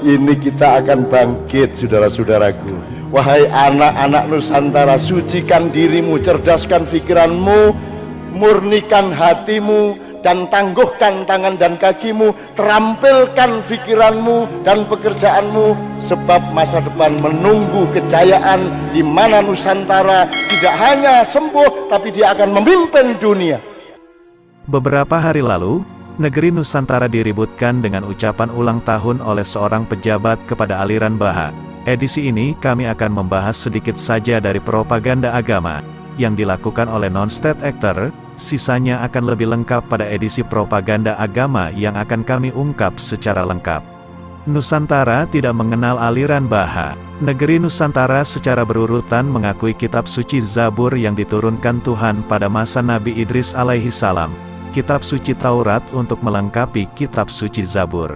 Ini kita akan bangkit, saudara-saudaraku. Wahai anak-anak Nusantara, sucikan dirimu, cerdaskan pikiranmu, murnikan hatimu, dan tangguhkan tangan dan kakimu, terampilkan pikiranmu dan pekerjaanmu, sebab masa depan menunggu kejayaan di mana Nusantara tidak hanya sembuh, tapi dia akan memimpin dunia. Beberapa hari lalu, negeri Nusantara diributkan dengan ucapan ulang tahun oleh seorang pejabat kepada aliran Baha. Edisi ini kami akan membahas sedikit saja dari propaganda agama yang dilakukan oleh non-state actor. Sisanya akan lebih lengkap pada edisi propaganda agama yang akan kami ungkap secara lengkap. Nusantara tidak mengenal aliran Baha. Negeri Nusantara secara berurutan mengakui kitab suci Zabur yang diturunkan Tuhan pada masa Nabi Idris alaihi salam, kitab suci Taurat untuk melengkapi kitab suci Zabur.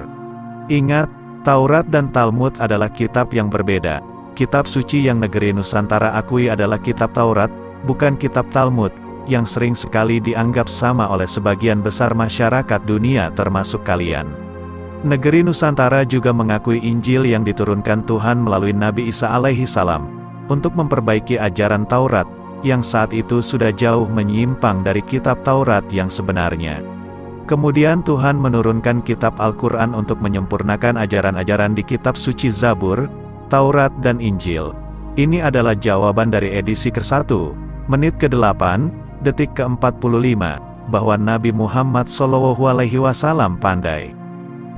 Ingat, Taurat dan Talmud adalah kitab yang berbeda. Kitab suci yang negeri Nusantara akui adalah kitab Taurat, bukan kitab Talmud, yang sering sekali dianggap sama oleh sebagian besar masyarakat dunia termasuk kalian. Negeri Nusantara juga mengakui Injil yang diturunkan Tuhan melalui Nabi Isa alaihi salam, untuk memperbaiki ajaran Taurat, yang saat itu sudah jauh menyimpang dari kitab Taurat yang sebenarnya. Kemudian Tuhan menurunkan kitab Al-Quran untuk menyempurnakan ajaran-ajaran di kitab suci Zabur, Taurat dan Injil. Ini adalah jawaban dari edisi ke-1, menit ke-8, detik ke-45, bahwa Nabi Muhammad SAW pandai.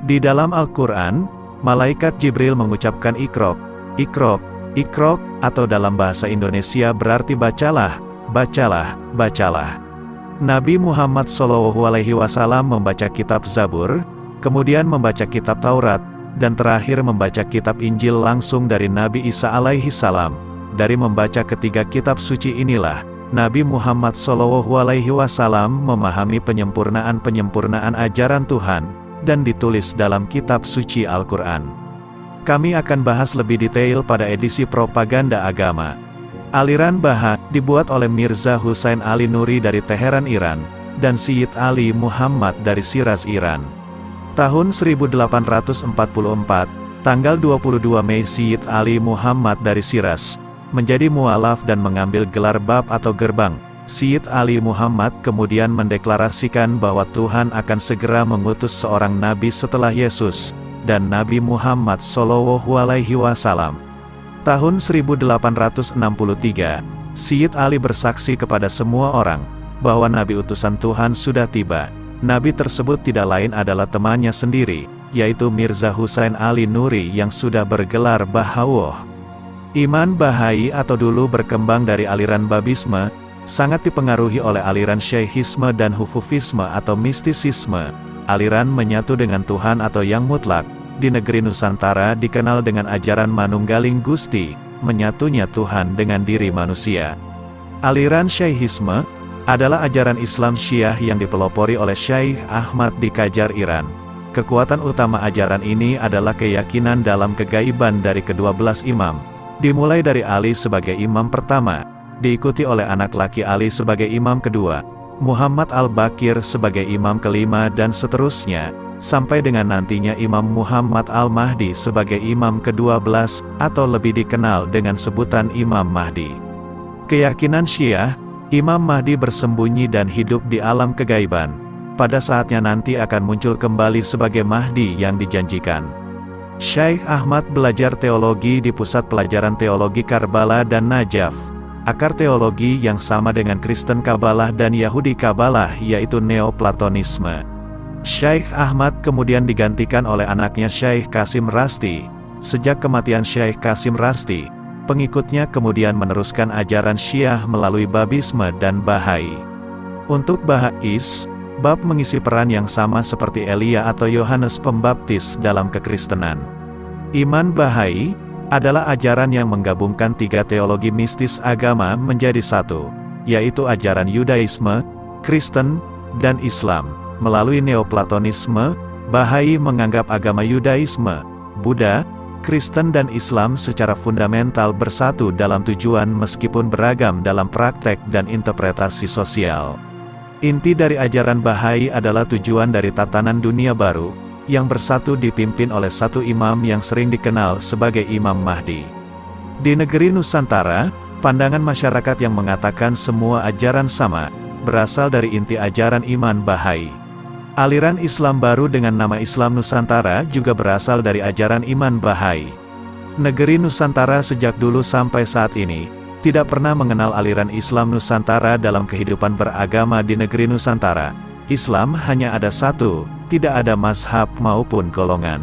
Di dalam Al-Quran, malaikat Jibril mengucapkan ikrok, ikrok, ikrok, atau dalam bahasa Indonesia berarti bacalah, bacalah, bacalah. Nabi Muhammad SAW membaca kitab Zabur, kemudian membaca kitab Taurat, dan terakhir membaca kitab Injil langsung dari Nabi Isa alaihi salam. Dari membaca ketiga kitab suci inilah, Nabi Muhammad SAW memahami penyempurnaan-penyempurnaan ajaran Tuhan, dan ditulis dalam kitab suci Al-Quran. Kami akan bahas lebih detail pada edisi propaganda agama. Aliran Baha dibuat oleh Mirza Husain Ali Nuri dari Teheran, Iran, dan Syed Ali Muhammad dari Shiraz, Iran. Tahun 1844, tanggal 22 Mei, Syed Ali Muhammad dari Shiraz menjadi mualaf dan mengambil gelar bab atau gerbang. Syed Ali Muhammad kemudian mendeklarasikan bahwa Tuhan akan segera mengutus seorang nabi setelah Yesus, dan Nabi Muhammad SAW. Tahun 1863, Syed Ali bersaksi kepada semua orang, bahwa nabi utusan Tuhan sudah tiba. Nabi tersebut tidak lain adalah temannya sendiri, yaitu Mirza Husain Ali Nuri yang sudah bergelar Bahawuh. Iman Bahai atau dulu berkembang dari aliran Babisme, sangat dipengaruhi oleh aliran Syaihisme dan Hufufisme atau mistisisme. Aliran menyatu dengan Tuhan atau yang mutlak, di negeri Nusantara dikenal dengan ajaran Manunggaling Gusti, menyatunya Tuhan dengan diri manusia. Aliran Syaihisme adalah ajaran Islam Syiah yang dipelopori oleh Syekh Ahmad di Qajar, Iran. Kekuatan utama ajaran ini adalah keyakinan dalam kegaiban dari ke-12 imam. Dimulai dari Ali sebagai imam pertama, diikuti oleh anak laki Ali sebagai imam kedua, Muhammad Al-Bakir sebagai imam kelima dan seterusnya, sampai dengan nantinya Imam Muhammad Al-Mahdi sebagai imam ke-12, atau lebih dikenal dengan sebutan Imam Mahdi. Keyakinan Syiah, Imam Mahdi bersembunyi dan hidup di alam kegaiban. Pada saatnya nanti akan muncul kembali sebagai Mahdi yang dijanjikan. Syekh Ahmad belajar teologi di Pusat Pelajaran Teologi Karbala dan Najaf. Akar teologi yang sama dengan Kristen Kabalah dan Yahudi Kabalah, yaitu Neoplatonisme. Syekh Ahmad kemudian digantikan oleh anaknya Syekh Qasim Rasti. Sejak kematian Syekh Qasim Rasti, pengikutnya kemudian meneruskan ajaran Syiah melalui Babisme dan Bahai. Untuk Bahais, bab mengisi peran yang sama seperti Elia atau Yohanes Pembaptis dalam kekristenan. Iman Bahai adalah ajaran yang menggabungkan tiga teologi mistis agama menjadi satu, yaitu ajaran Yudaisme, Kristen, dan Islam. Melalui Neoplatonisme, Bahai menganggap agama Yudaisme, Buddha, Kristen dan Islam secara fundamental bersatu dalam tujuan meskipun beragam dalam praktek dan interpretasi sosial. Inti dari ajaran Bahai adalah tujuan dari tatanan dunia baru, yang bersatu dipimpin oleh satu imam yang sering dikenal sebagai Imam Mahdi. Di negeri Nusantara, pandangan masyarakat yang mengatakan semua ajaran sama, berasal dari inti ajaran iman Bahai. Aliran Islam baru dengan nama Islam Nusantara juga berasal dari ajaran iman Bahai. Negeri Nusantara sejak dulu sampai saat ini, tidak pernah mengenal aliran Islam Nusantara dalam kehidupan beragama di negeri Nusantara. Islam hanya ada satu, tidak ada mazhab maupun golongan.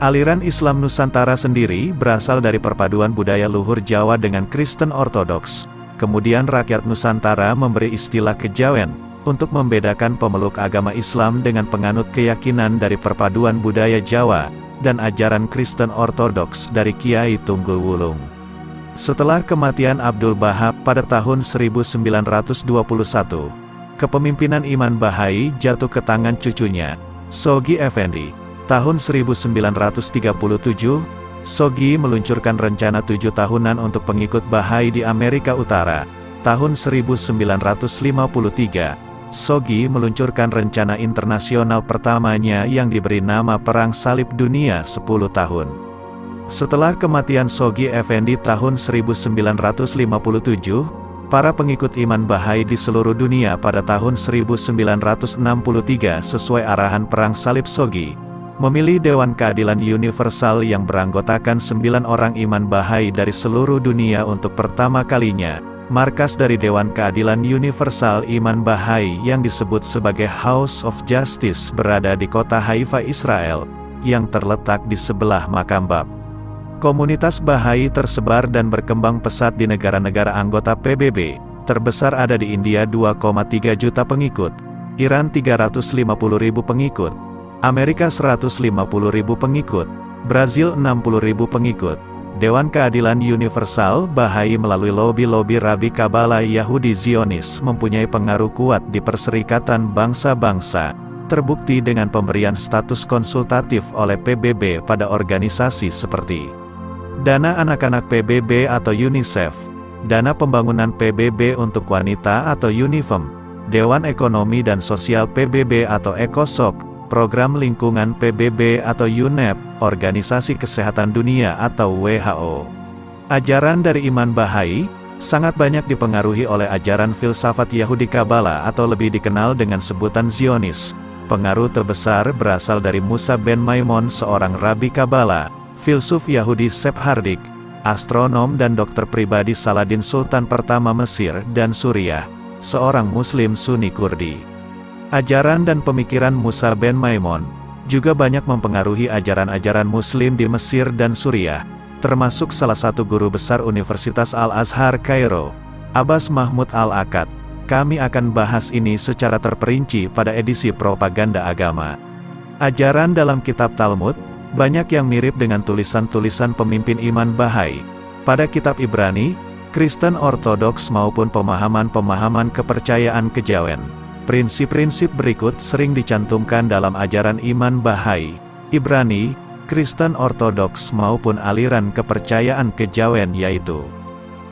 Aliran Islam Nusantara sendiri berasal dari perpaduan budaya luhur Jawa dengan Kristen Ortodoks. Kemudian rakyat Nusantara memberi istilah kejawen, untuk membedakan pemeluk agama Islam dengan penganut keyakinan dari perpaduan budaya Jawa, dan ajaran Kristen Ortodoks dari Kiai Tunggul Wulung. Setelah kematian Abdul Wahab pada tahun 1921, kepemimpinan iman Bahai jatuh ke tangan cucunya, Sogi Effendi. Tahun 1937, Sogi meluncurkan rencana 7 tahunan untuk pengikut Bahai di Amerika Utara. Tahun 1953, Sogi meluncurkan rencana internasional pertamanya yang diberi nama Perang Salib Dunia 10 tahun. Setelah kematian Sogi Effendi tahun 1957, para pengikut iman Bahai di seluruh dunia pada tahun 1963 sesuai arahan Perang Salib Sogi, memilih Dewan Keadilan Universal yang beranggotakan 9 orang iman Bahai dari seluruh dunia untuk pertama kalinya. Markas dari Dewan Keadilan Universal Iman Bahai yang disebut sebagai House of Justice berada di kota Haifa, Israel, yang terletak di sebelah makam Bab. Komunitas Bahai tersebar dan berkembang pesat di negara-negara anggota PBB, terbesar ada di India 2,3 juta pengikut, Iran 350.000 pengikut, Amerika 150.000 pengikut, Brazil 60.000 pengikut. Dewan Keadilan Universal Bahai melalui lobi-lobi Rabi Kabbalah Yahudi Zionis mempunyai pengaruh kuat di Perserikatan Bangsa-Bangsa, terbukti dengan pemberian status konsultatif oleh PBB pada organisasi seperti Dana Anak-anak PBB atau UNICEF, Dana Pembangunan PBB untuk Wanita atau UNIFEM, Dewan Ekonomi dan Sosial PBB atau ECOSOC, Program Lingkungan PBB atau UNEP, Organisasi Kesehatan Dunia atau WHO. Ajaran dari iman Bahai sangat banyak dipengaruhi oleh ajaran filsafat Yahudi Kabbalah atau lebih dikenal dengan sebutan Zionis. Pengaruh terbesar berasal dari Musa ben Maimon, seorang rabi Kabbalah, filsuf Yahudi Sephardik, astronom dan dokter pribadi Saladin Sultan pertama Mesir dan Suriah, seorang Muslim Sunni Kurdi. Ajaran dan pemikiran Musa ben Maimon juga banyak mempengaruhi ajaran-ajaran Muslim di Mesir dan Suriah, termasuk salah satu guru besar Universitas Al-Azhar Kairo, Abbas Mahmud Al-Akkad. Kami akan bahas ini secara terperinci pada edisi Propaganda Agama. Ajaran dalam kitab Talmud banyak yang mirip dengan tulisan-tulisan pemimpin iman Bahai. Pada kitab Ibrani, Kristen Ortodoks maupun pemahaman-pemahaman kepercayaan kejawen. Prinsip-prinsip berikut sering dicantumkan dalam ajaran iman Bahai, Ibrani, Kristen Ortodoks maupun aliran kepercayaan kejawen, yaitu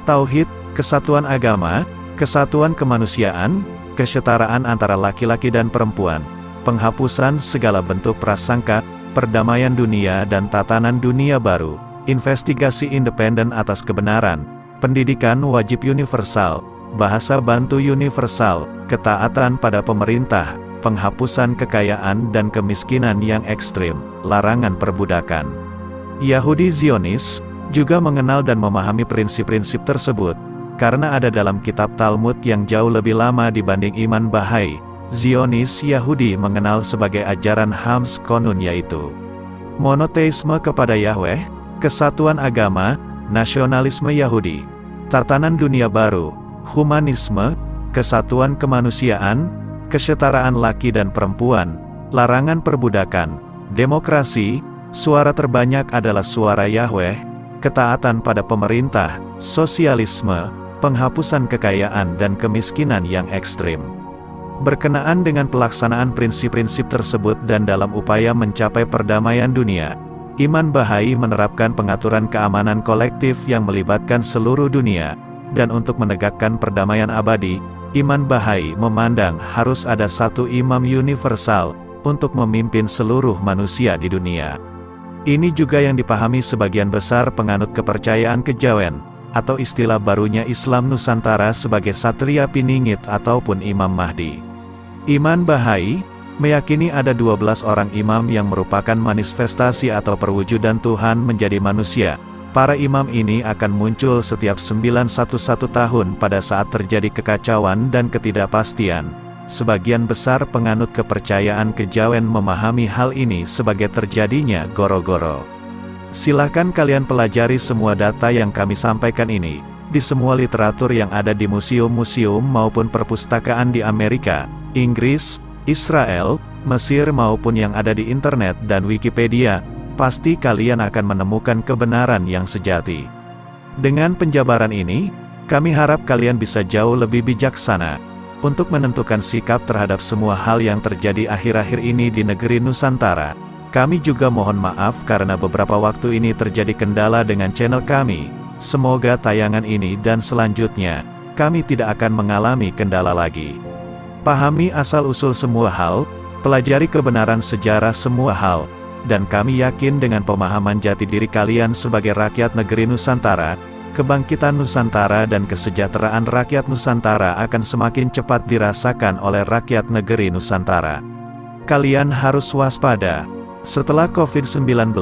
Tauhid, kesatuan agama, kesatuan kemanusiaan, kesetaraan antara laki-laki dan perempuan, penghapusan segala bentuk prasangka, perdamaian dunia dan tatanan dunia baru, investigasi independen atas kebenaran, pendidikan wajib universal, bahasa bantu universal, ketaatan pada pemerintah, penghapusan kekayaan dan kemiskinan yang ekstrim, larangan perbudakan. Yahudi Zionis juga mengenal dan memahami prinsip-prinsip tersebut, karena ada dalam kitab Talmud yang jauh lebih lama dibanding iman Bahai. Zionis Yahudi mengenal sebagai ajaran Hams Konun, yaitu monoteisme kepada Yahweh, kesatuan agama, nasionalisme Yahudi, tatanan dunia baru, humanisme, kesatuan kemanusiaan, kesetaraan laki dan perempuan, larangan perbudakan, demokrasi, suara terbanyak adalah suara Yahweh, ketaatan pada pemerintah, sosialisme, penghapusan kekayaan dan kemiskinan yang ekstrim. Berkenaan dengan pelaksanaan prinsip-prinsip tersebut dan dalam upaya mencapai perdamaian dunia, iman Bahai menerapkan pengaturan keamanan kolektif yang melibatkan seluruh dunia. Dan untuk menegakkan perdamaian abadi, iman Bahai memandang harus ada satu imam universal, untuk memimpin seluruh manusia di dunia. Ini juga yang dipahami sebagian besar penganut kepercayaan kejawen, atau istilah barunya Islam Nusantara sebagai Satria Piningit ataupun Imam Mahdi. Iman Bahai meyakini ada 12 orang imam yang merupakan manifestasi atau perwujudan Tuhan menjadi manusia. Para imam ini akan muncul setiap 911 tahun pada saat terjadi kekacauan dan ketidakpastian. Sebagian besar penganut kepercayaan kejawen memahami hal ini sebagai terjadinya goro-goro. Silahkan kalian pelajari semua data yang kami sampaikan ini, di semua literatur yang ada di museum-museum maupun perpustakaan di Amerika, Inggris, Israel, Mesir maupun yang ada di internet dan Wikipedia, pasti kalian akan menemukan kebenaran yang sejati. Dengan penjabaran ini, kami harap kalian bisa jauh lebih bijaksana untuk menentukan sikap terhadap semua hal yang terjadi akhir-akhir ini di negeri Nusantara. Kami juga mohon maaf karena beberapa waktu ini terjadi kendala dengan channel kami. Semoga tayangan ini dan selanjutnya, kami tidak akan mengalami kendala lagi. Pahami asal-usul semua hal, pelajari kebenaran sejarah semua hal, dan kami yakin dengan pemahaman jati diri kalian sebagai rakyat negeri Nusantara, kebangkitan Nusantara dan kesejahteraan rakyat Nusantara akan semakin cepat dirasakan oleh rakyat negeri Nusantara. Kalian harus waspada. Setelah COVID-19,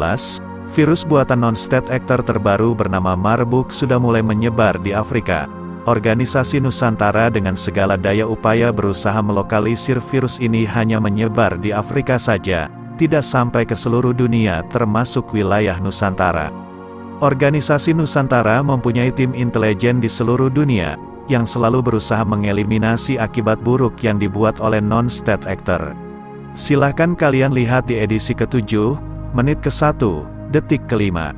virus buatan non-state actor terbaru bernama Marburg sudah mulai menyebar di Afrika. Organisasi Nusantara dengan segala daya upaya berusaha melokalisir virus ini hanya menyebar di Afrika saja, tidak sampai ke seluruh dunia termasuk wilayah Nusantara. Organisasi Nusantara mempunyai tim intelijen di seluruh dunia, yang selalu berusaha mengeliminasi akibat buruk yang dibuat oleh non-state actor. Silahkan kalian lihat di edisi ke-7, menit ke-1, detik ke-5.